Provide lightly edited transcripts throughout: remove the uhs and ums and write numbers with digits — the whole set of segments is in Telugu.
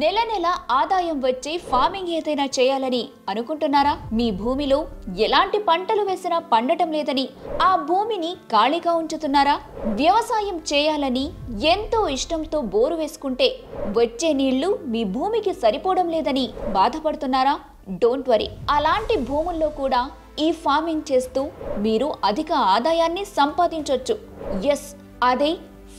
నెల నెల ఆదాయం వచ్చే ఫార్మింగ్ ఏదైనా చేయాలని అనుకుంటున్నారా? మీ భూమిలో ఎలాంటి పంటలు వేసినా పండటం లేదని ఆ భూమిని ఖాళీగా ఉంచుతున్నారా? వ్యవసాయం చేయాలని ఎంతో ఇష్టంతో బోరు వేసుకుంటే వచ్చే నీళ్లు మీ భూమికి సరిపోవడం లేదని బాధపడుతున్నారా? డోంట్ వరీ, అలాంటి భూముల్లో కూడా ఈ ఫార్మింగ్ చేస్తూ మీరు అధిక ఆదాయాన్ని సంపాదించొచ్చు. ఎస్, అదే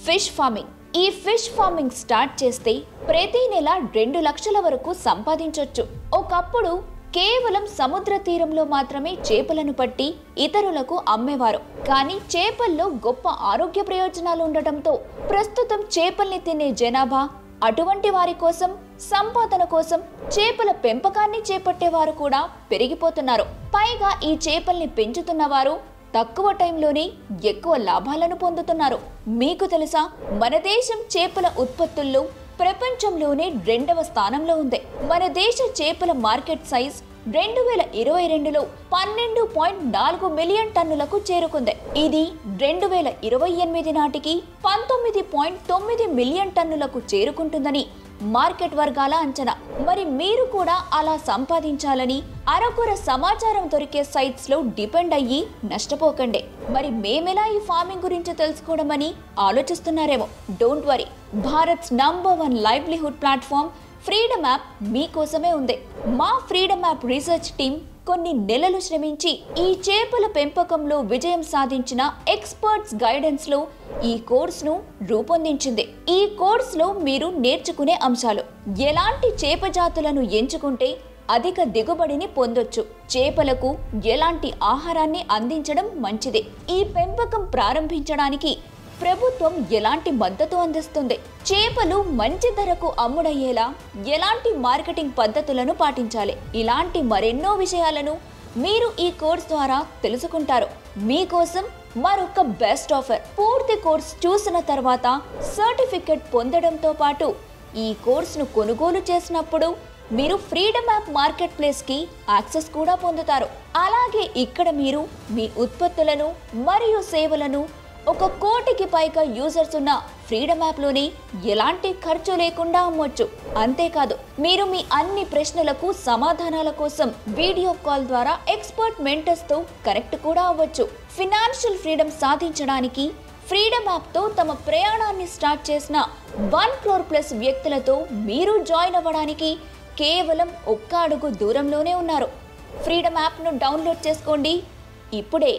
ఫిష్ ఫార్మింగ్. ఈ ఫిష్ ఫార్మింగ్ స్టార్ట్ చేస్తే ప్రతి నెల 2 లక్షల వరకు సంపాదించొచ్చు. ఒకప్పుడు కేవలం సముద్ర తీరంలో మాత్రమే చేపలను పట్టి ఇతరులకు అమ్మేవారు. కానీ చేపల్లో గొప్ప ఆరోగ్య ప్రయోజనాలు ఉండటంతో ప్రస్తుతం చేపల్ని తినే జనాభా, అటువంటి వారి కోసం సంపాదన కోసం చేపల పెంపకాన్ని చేపట్టేవారు కూడా పెరిగిపోతున్నారు. పైగా ఈ చేపల్ని పెంచుతున్న వారు తక్కువ టైంలోనే ఎక్కువ లాభాలను పొందుతున్నారు. మీకు తెలుసా, మన దేశం చేపల ఉత్పత్తుల్లో ప్రపంచంలోనే 2వ స్థానంలో ఉంది. మన దేశ చేపల మార్కెట్ సైజ్ 2022లో 12.4 మిలియన్ టన్నులకు చేరుకుంది. ఇది 2028 నాటికి 19.9 మిలియన్ టన్నులకు చేరుకుంటుందని మార్కెట్ వర్గాల అంచనా. మరి మీరు కూడా అలా సంపాదించాలని అరకొర సమాచారం దొరికే సైట్స్ లో డిపెండ్ అయ్యి నష్టపోకండి. మరి మేమెలా ఈ ఫార్మింగ్ గురించి తెలుసుకోవడమని ఆలోచిస్తున్నారేమో. Don't worry, Bharat's number 1 livelihood platform Freedom app మీకోసమే ఉంది. మా ఫ్రీడమ్ యాప్ రీసెర్చ్ టీమ్ కొన్ని నెలలు శ్రమించి ఈ చేపల పెంపకంలో విజయం సాధించిన ఎక్స్పర్ట్స్ గైడెన్స్ లో ఈ కోర్సును రూపొందించింది. ఈ కోర్సులో మీరు నేర్చుకునే అంశాలు: ఎలాంటి చేప జాతులను ఎంచుకుంటే అధిక దిగుబడిని పొందొచ్చు, చేపలకు ఎలాంటి ఆహారాన్ని అందించడం మంచిది, ఈ పెంపకం ప్రారంభించడానికి ప్రభుత్వం ఎలాంటి మద్దతు అందిస్తుంది, చేపలు మంచి ధరకు అమ్ముడయ్యేలా ఎలాంటి మార్కెటింగ్ పద్ధతులను పాటించాలి, ఇలాంటి మరెన్నో విషయాలను మీరు ఈ కోర్స్ ద్వారా తెలుసుకుంటారు. మీకోసం మరొక బెస్ట్ ఆఫర్. పూర్తి కోర్స్ చూసిన తర్వాత సర్టిఫికెట్ పొందడంతో పాటు ఈ కోర్సును కొనుగోలు చేసినప్పుడు మీరు ఫ్రీడమ్ యాప్ మార్కెట్ ప్లేస్ కి యాక్సెస్ కూడా పొందుతారు. అలాగే ఇక్కడ మీరు మీ ఉత్పత్తులను మరియు సేవలను 1 కోటికి పైగా యూజర్స్ ఉన్న ఫ్రీడమ్ యాప్లోని ఎలాంటి ఖర్చు లేకుండా అమ్మొచ్చు. అంతేకాదు, మీరు మీ అన్ని ప్రశ్నలకు సమాధానాల కోసం వీడియో కాల్ ద్వారా ఎక్స్పర్ట్ మెంటర్స్తో కనెక్ట్ కూడా అవ్వచ్చు. ఫినాన్షియల్ ఫ్రీడమ్ సాధించడానికి ఫ్రీడమ్ యాప్తో తమ ప్రయాణాన్ని స్టార్ట్ చేసిన 1 crore ప్లస్ వ్యక్తులతో మీరు జాయిన్ అవ్వడానికి కేవలం 1 అడుగు దూరంలోనే ఉన్నారు. ఫ్రీడమ్ యాప్ను డౌన్లోడ్ చేసుకోండి ఇప్పుడే.